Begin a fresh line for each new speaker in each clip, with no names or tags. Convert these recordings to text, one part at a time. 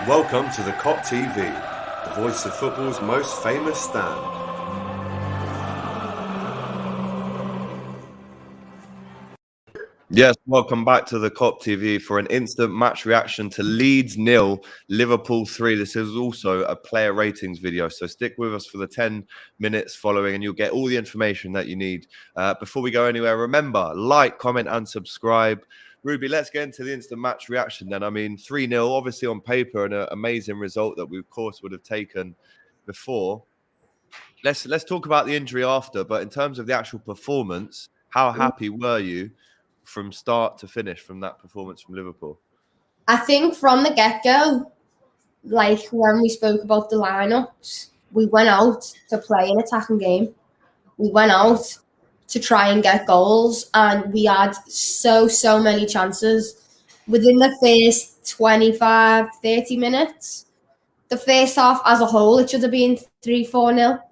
Welcome to the Kop TV, the voice of football's most famous stand. Yes, welcome back to the Kop TV for an instant match reaction to Leeds 0, Liverpool 3. This is also a player ratings video, so stick with us for the 10 minutes following and you'll get all the information that you need. Before we go anywhere, remember, like, comment and subscribe. Ruby, let's get into the instant match reaction then. I mean, 3-0, obviously on paper, an amazing result that we, of course, would have taken before. Let's talk about the injury after, but in terms of the actual performance, how happy were you from start to finish from that performance from Liverpool?
I think from the get-go, like when we spoke about the lineups, we went out to play an attacking game. We went out to try and get goals, and we had so many chances within the first 25, 30 minutes. The first half as a whole, it should have been 3-4-0.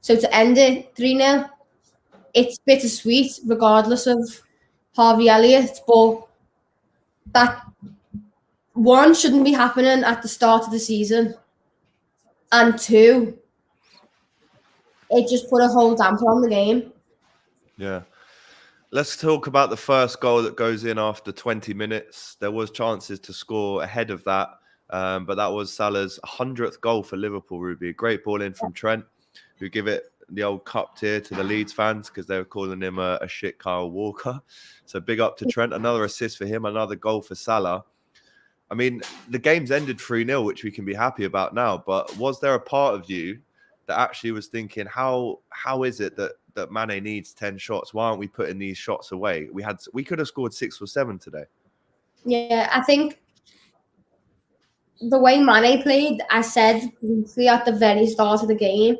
So to end it 3-0, it's bittersweet regardless of Harvey, but that one shouldn't be happening at the start of the season, and two, it just put a whole damper on the game.
Yeah. Let's talk about the first goal that goes in after 20 minutes. There was chances to score ahead of that, but that was Salah's 100th goal for Liverpool, Ruby. Great ball in from Trent, who give it the old cup tier to the Leeds fans because they were calling him a shit Kyle Walker. So big up to Trent. Another assist for him, another goal for Salah. I mean, the game's ended 3-0, which we can be happy about now. But was there a part of you that actually was thinking, how is it that Mane needs 10 shots? Why aren't we putting these shots away? We could have scored 6 or 7 today.
Yeah, I think the way Mane played, I said briefly at the very start of the game,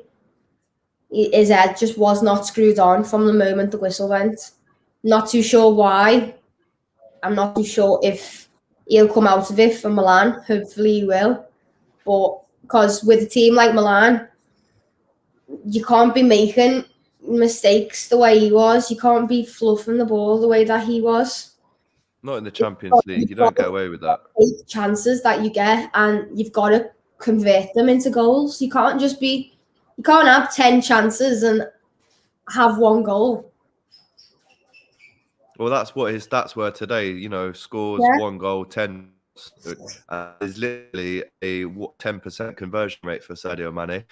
his head just was not screwed on from the moment the whistle went. Not too sure why. I'm not too sure if he'll come out of it for Milan. Hopefully he will. But because with a team like Milan, you can't be making mistakes the way he was. You can't be fluffing the ball the way that he was.
Not in the Champions League. You don't get away with that.
Chances that you get, and you've got to convert them into goals. You can't have 10 chances and have 1 goal.
Well, that's what his stats were today. You know, scores 1 goal, 10. Is literally a 10% conversion rate for Sadio Mane.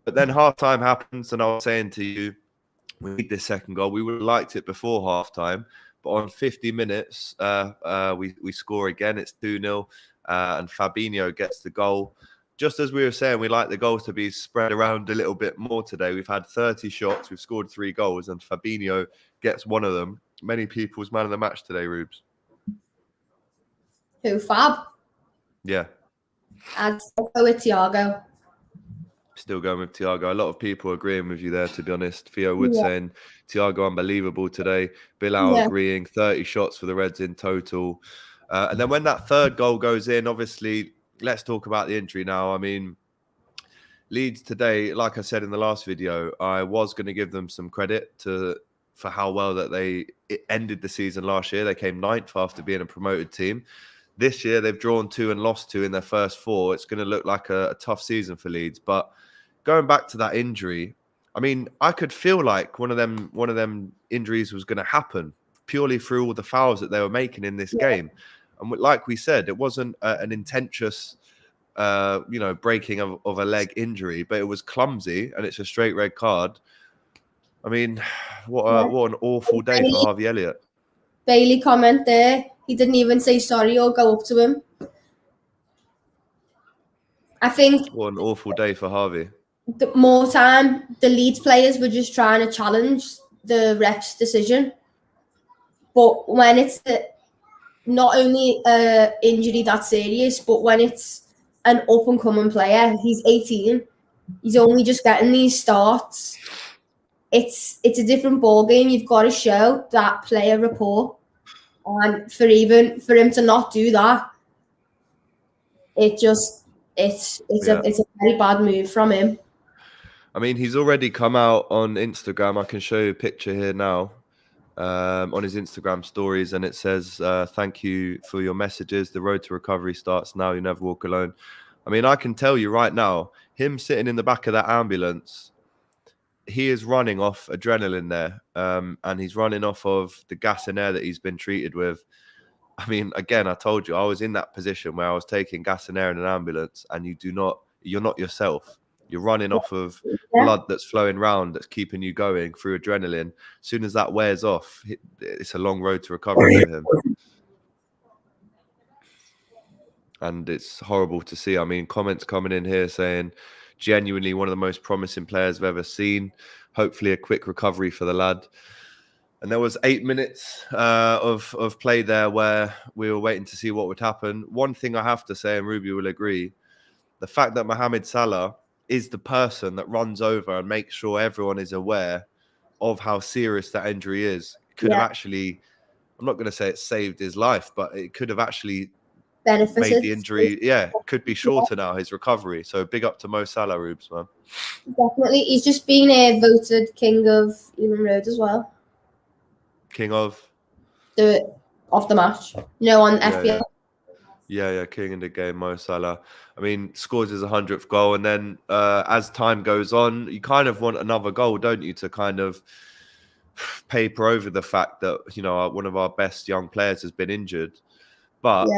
But then halftime happens, and I was saying to you, we need this second goal. We would have liked it before halftime, but on 50 minutes, we score again. It's 2-0, and Fabinho gets the goal. Just as we were saying, we like the goals to be spread around a little bit more today. We've had 30 shots, we've scored 3 goals, and Fabinho gets one of them. Many people's man of the match today, Rubes.
Who, Fab?
Yeah.
I'd go with Thiago.
Still going with Thiago. A lot of people agreeing with you there, to be honest. Theo Wood saying Thiago unbelievable today. Bilal agreeing, 30 shots for the Reds in total. And then when that third goal goes in, obviously, let's talk about the injury now. I mean, Leeds today, like I said in the last video, I was going to give them some credit for how well that they ended the season last year. They came 9th after being a promoted team. This year, they've drawn 2 and lost 2 in their first 4. It's going to look like a tough season for Leeds. But going back to that injury, I mean, I could feel like one of them injuries was going to happen purely through all the fouls that they were making in this game. And like we said, it wasn't an intensious, breaking of a leg injury, but it was clumsy, and it's a straight red card. I mean, what an awful day for Harvey Elliott.
Bailey comment there. He didn't even say sorry or go up to him. I think
what an awful day for Harvey.
The more time, the Leeds players were just trying to challenge the ref's decision. But when it's not only an injury that's serious, but when it's an up-and-coming player, he's 18, he's only just getting these starts. It's a different ballgame. You've got to show that player rapport. And for him to not do that, it's a very bad move from him.
I mean, he's already come out on Instagram. I can show you a picture here now on his Instagram stories, and it says, "Thank you for your messages. The road to recovery starts now. You never walk alone." I mean, I can tell you right now, him sitting in the back of that ambulance, he is running off adrenaline there, and he's running off of the gas and air that he's been treated with. I mean, again, I told you, I was in that position where I was taking gas and air in an ambulance, and you're not yourself. You're running off of blood that's flowing round, that's keeping you going through adrenaline. As soon as that wears off, it's a long road to recovery for him. And it's horrible to see. I mean, comments coming in here saying, genuinely one of the most promising players I've ever seen. Hopefully a quick recovery for the lad. And there was 8 minutes of play there where we were waiting to see what would happen. One thing I have to say, and Ruby will agree, the fact that Mohamed Salah is the person that runs over and makes sure everyone is aware of how serious that injury is could have actually, I'm not going to say it saved his life, but it could have actually
benefited.
Made the injury, could be shorter now, his recovery. So big up to Mo Salah, Rubes, man.
Definitely. He's just been voted king of Ealing Road as well.
King of?
The match. No, on FPL.
Yeah, king in the game, Mo Salah. I mean, scores his 100th goal, and then as time goes on, you kind of want another goal, don't you, to kind of paper over the fact that, you know, one of our best young players has been injured. But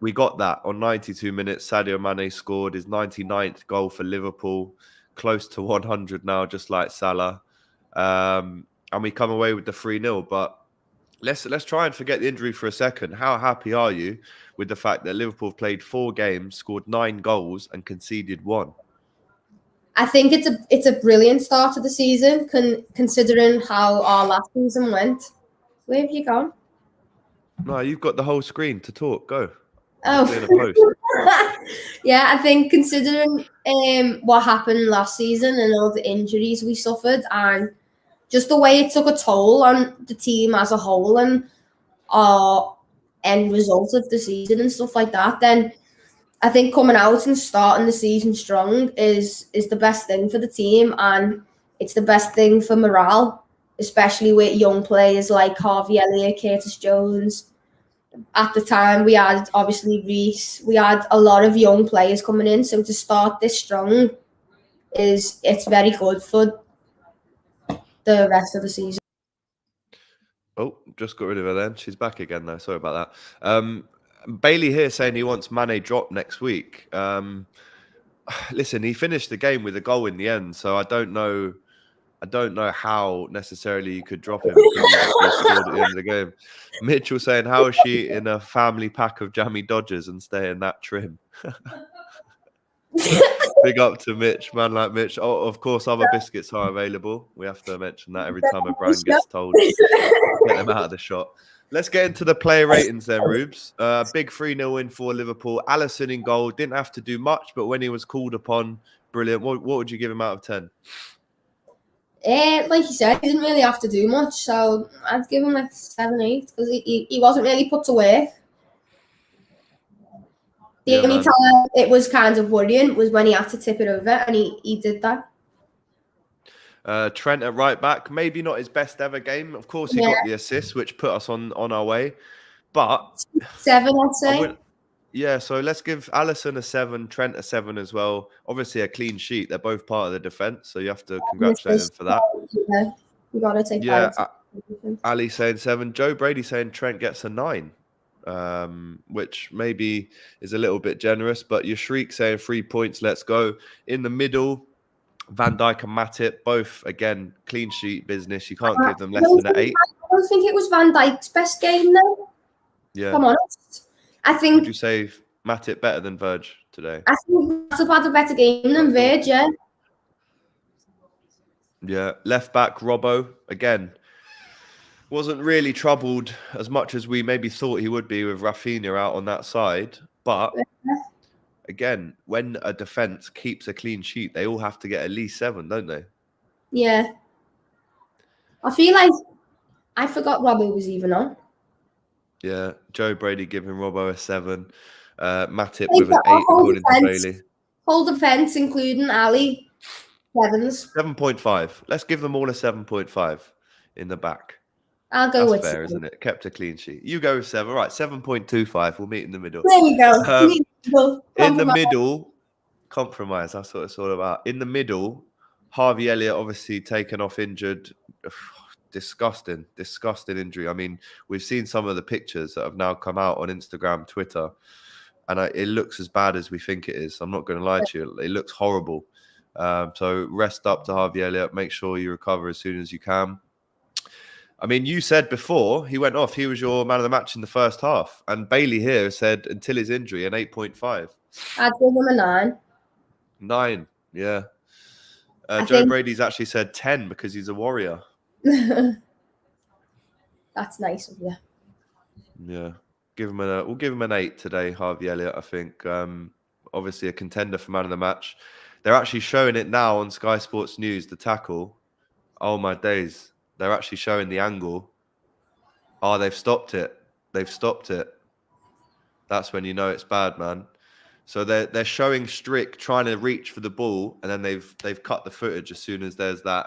we got that on 92 minutes. Sadio Mane scored his 99th goal for Liverpool, close to 100 now, just like Salah. And we come away with the 3-0. But let's try and forget the injury for a second. How happy are you with the fact that Liverpool have played 4 games, scored 9 goals, and conceded 1?
I think it's a brilliant start to the season, considering how our last season went. Where have you gone?
No, you've got the whole screen to talk. Go.
Oh,
in a post.
Yeah, I think considering what happened last season and all the injuries we suffered, and just the way it took a toll on the team as a whole and our end result of the season and stuff like that, then I think coming out and starting the season strong is the best thing for the team, and it's the best thing for morale, especially with young players like Harvey, Elliott, Curtis Jones. At the time, we had obviously Reece. We had a lot of young players coming in, so to start this strong it's very good for the rest of the season.
Oh, just got rid of her then. She's back again though. Sorry about that. Bailey here saying he wants Mane dropped next week. Listen, he finished the game with a goal in the end, so I don't know how necessarily you could drop him because he scored at the end of the game. Mitchell saying, how is she in a family pack of jammy Dodgers and staying that trim? Big up to Mitch, man like Mitch. Oh, of course, other biscuits are available. We have to mention that every time a brand gets told. Get them out of the shot. Let's get into the player ratings then, Rubes. Big 3-0 win for Liverpool. Alisson in goal. Didn't have to do much, but when he was called upon, brilliant. What would you give him out of 10?
Like you said, he didn't really have to do much, so I'd give him like 7, 8 because he wasn't really put to work. The only time it was kind of worrying was when he had to tip it over, and he did that.
Trent at right back, maybe not his best ever game. Of course, he got the assist, which put us on our way. But
7, I'd say.
Yeah, so let's give Alisson a 7, Trent a 7 as well. Obviously, a clean sheet. They're both part of the defence, so you have to congratulate them for that.
Yeah, you got to take
Ali saying 7. Joe Brady saying Trent gets a 9, which maybe is a little bit generous. But your Shriek saying 3 points, let's go. In the middle, Van Dijk and Matip, both, again, clean sheet business. You can't give them less than an 8.
I don't think it was Van Dijk's best game, though.
Yeah.
Come on. I think.
Would you say Matip better than Verge today?
I think Matip had a better game than Verge, yeah.
Yeah. Left back, Robbo, again, wasn't really troubled as much as we maybe thought he would be with Rafinha out on that side. But, again, when a defence keeps a clean sheet, they all have to get at least 7, don't they?
Yeah. I feel like I forgot Robbo was even on.
Yeah, Joe Brady giving Robbo a 7. Matip with an 8, according to Bailey.
Whole defence, including Ali, 7s.
7.5. Let's give them all a 7.5 in the back.
I'll go with 7.
That's fair, isn't it? Kept a clean sheet. You go with 7. All right, 7.25. We'll meet in the middle.
There we go.
In the middle, Compromise. That's what it's all about. In the middle, Harvey Elliott obviously taken off injured. Disgusting injury. I mean, we've seen some of the pictures that have now come out on Instagram, Twitter, and it looks as bad as we think it is. I'm not going to lie to you. It looks horrible. So rest up to Harvey Elliott. Make sure you recover as soon as you can. I mean, you said before he went off, he was your man of the match in the first half. And Bailey here said until his injury, an 8.5.
I'd give him a 9.
9, yeah. Joe Brady's actually said 10 because he's a warrior.
That's nice of you.
Yeah. We'll give him an 8 today, Harvey Elliott, I think. Obviously a contender for man of the match. They're actually showing it now on Sky Sports News, the tackle. Oh, my days. They're actually showing the angle. Oh, they've stopped it. They've stopped it. That's when you know it's bad, man. So they're showing Strick trying to reach for the ball, and then they've cut the footage as soon as there's that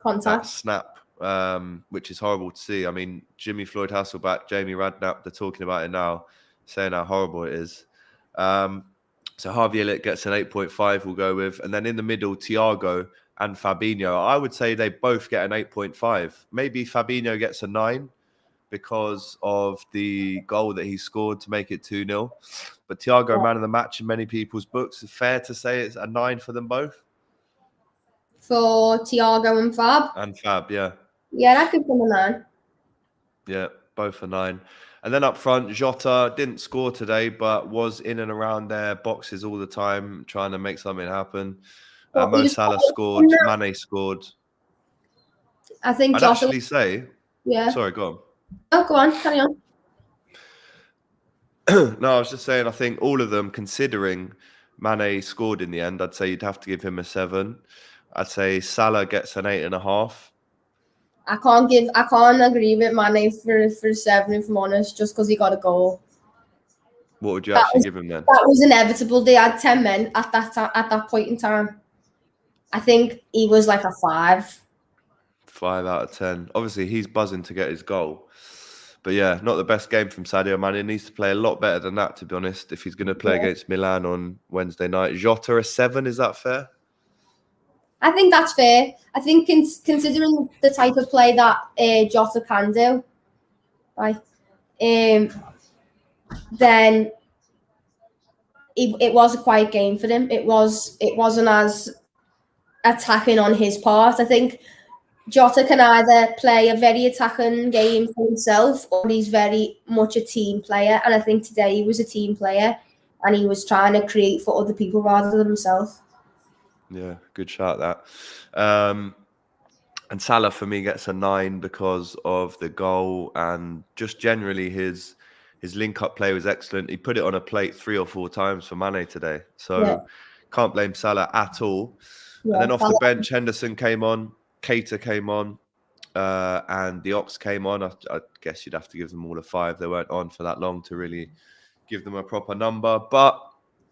contact,
that snap, which is horrible to see. I mean, Jimmy Floyd Hasselback, Jamie Radknapp, they're talking about it now, saying how horrible it is. So Harvey Elliott gets an 8.5, we'll go with. And then in the middle, Thiago and Fabinho. I would say they both get an 8.5. Maybe Fabinho gets a 9 because of the goal that he scored to make it 2-0. But Thiago, man of the match in many people's books. Is it fair to say it's a 9 for them both?
For Thiago and Fab?
And Fab, yeah.
Yeah, that could be a 9.
Yeah, both a 9. And then up front, Jota didn't score today, but was in and around their boxes all the time, trying to make something happen. Mo Salah scored, Mane scored.
I think
I'd actually say...
Yeah.
Sorry, go on.
Oh, go on, carry on.
No, I was just saying, I think all of them, considering Mane scored in the end, I'd say you'd have to give him a 7. I'd say Salah gets an 8.5.
I can't agree with Mane for 7, if I'm honest, just because he got a goal.
What would you actually give him then?
That was inevitable. They had 10 men at that point in time. I think he was like a 5.
5 out of 10. Obviously, he's buzzing to get his goal. But yeah, not the best game from Sadio Mane. He needs to play a lot better than that, to be honest, if he's going to play against Milan on Wednesday night. Jota a 7, is that fair?
I think that's fair. I think considering the type of play that Jota can do, right, then it was a quiet game for him. It wasn't as attacking on his part. I think Jota can either play a very attacking game for himself, or he's very much a team player. And I think today he was a team player, and he was trying to create for other people rather than himself.
Yeah, good shout that. And Salah for me gets a 9 because of the goal, and just generally his link-up play was excellent. He put it on a plate 3 or 4 times for Mane today. So can't blame Salah at all. Yeah, and then off the bench, Henderson came on, Keita came on, and the Ox came on. I guess you'd have to give them all a 5. They weren't on for that long to really give them a proper number. But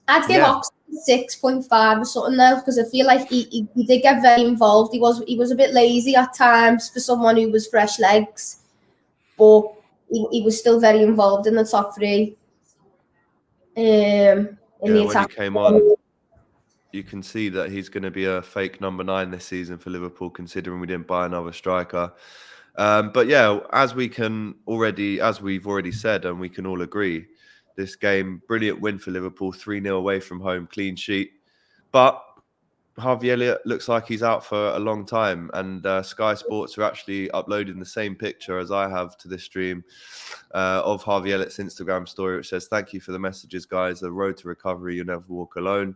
I'd give Ox 6.5 or something though, because I feel like he did get very involved. He was a bit lazy at times for someone who was fresh legs, but he was still very involved in the top 3. In the attack.
When he came on, you can see that he's going to be a fake number 9 this season for Liverpool, considering we didn't buy another striker. But yeah, as we've already said, and we can all agree, this game, brilliant win for Liverpool, 3-0 away from home, clean sheet. But Harvey Elliott looks like he's out for a long time, and Sky Sports are actually uploading the same picture as I have to this stream of Harvey Elliott's Instagram story, which says, "Thank you for the messages, guys. The road to recovery, you'll never walk alone,"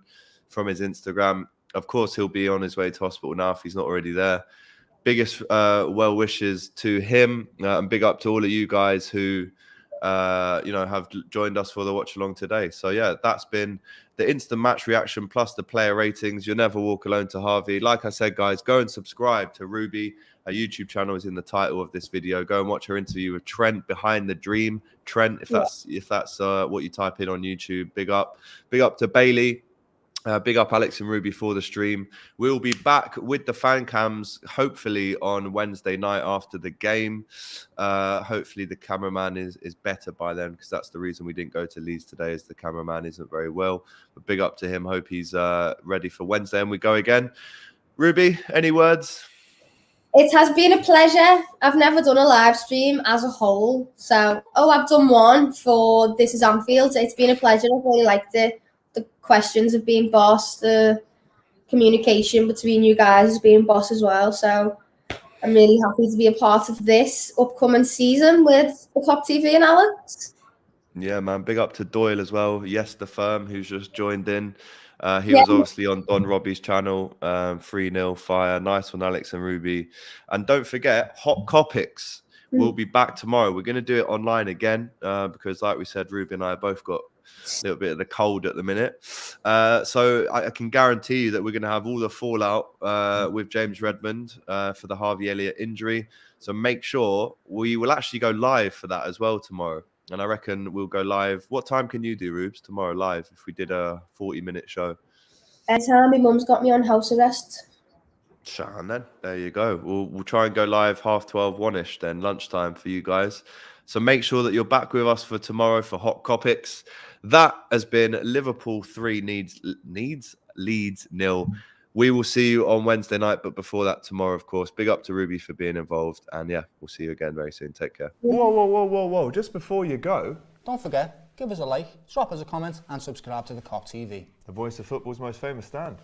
from his Instagram. Of course, he'll be on his way to hospital now if he's not already there. Biggest well wishes to him, and big up to all of you guys who have joined us for the watch along today. So yeah, that's been the instant match reaction plus the player ratings. You'll never walk alone to Harvey. Like I said, guys, go and subscribe to Ruby. Her YouTube channel is in the title of this video. Go and watch her interview with Trent, Behind the Dream. Trent, if that's what you type in on YouTube. Big up to Bailey. Big up Alex and Ruby for the stream. We'll be back with the fan cams hopefully on Wednesday night after the game. Hopefully the cameraman is better by then, because that's the reason we didn't go to Leeds today, is the cameraman isn't very well. But big up to him. Hope he's ready for Wednesday and we go again. Ruby, any words?
It has been a pleasure. I've never done a live stream as a whole. So, I've done one for This Is Anfield. It's been a pleasure. I've really liked it. The questions have been boss. The communication between you guys has been boss as well. So I'm really happy to be a part of this upcoming season with the Kop TV and Alex.
Yeah, man. Big up to Doyle as well. Yes, the firm who's just joined in. He was obviously on Don Robbie's channel. 3-0 fire. Nice one, Alex and Ruby. And don't forget, Hot Copics will be back tomorrow. We're going to do it online again because, like we said, Ruby and I both got a little bit of the cold at the minute. So I can guarantee you that we're going to have all the fallout with James Redmond for the Harvey Elliott injury. So make sure we will actually go live for that as well tomorrow. And I reckon we'll go live. What time can you do, Rubes, tomorrow live if we did a 40-minute show?
Anytime. My mum's got me on house arrest.
Shan, then. There you go. We'll try and go live 12:30, 1-ish then, lunchtime for you guys. So make sure that you're back with us for tomorrow for Hot Copics. That has been Liverpool 3, Leeds 0. We will see you on Wednesday night, but before that, tomorrow, of course. Big up to Ruby for being involved. And yeah, we'll see you again very soon. Take care.
Whoa. Just before you go,
don't forget, give us a like, drop us a comment, and subscribe to the Kop TV.
The voice of football's most famous stand.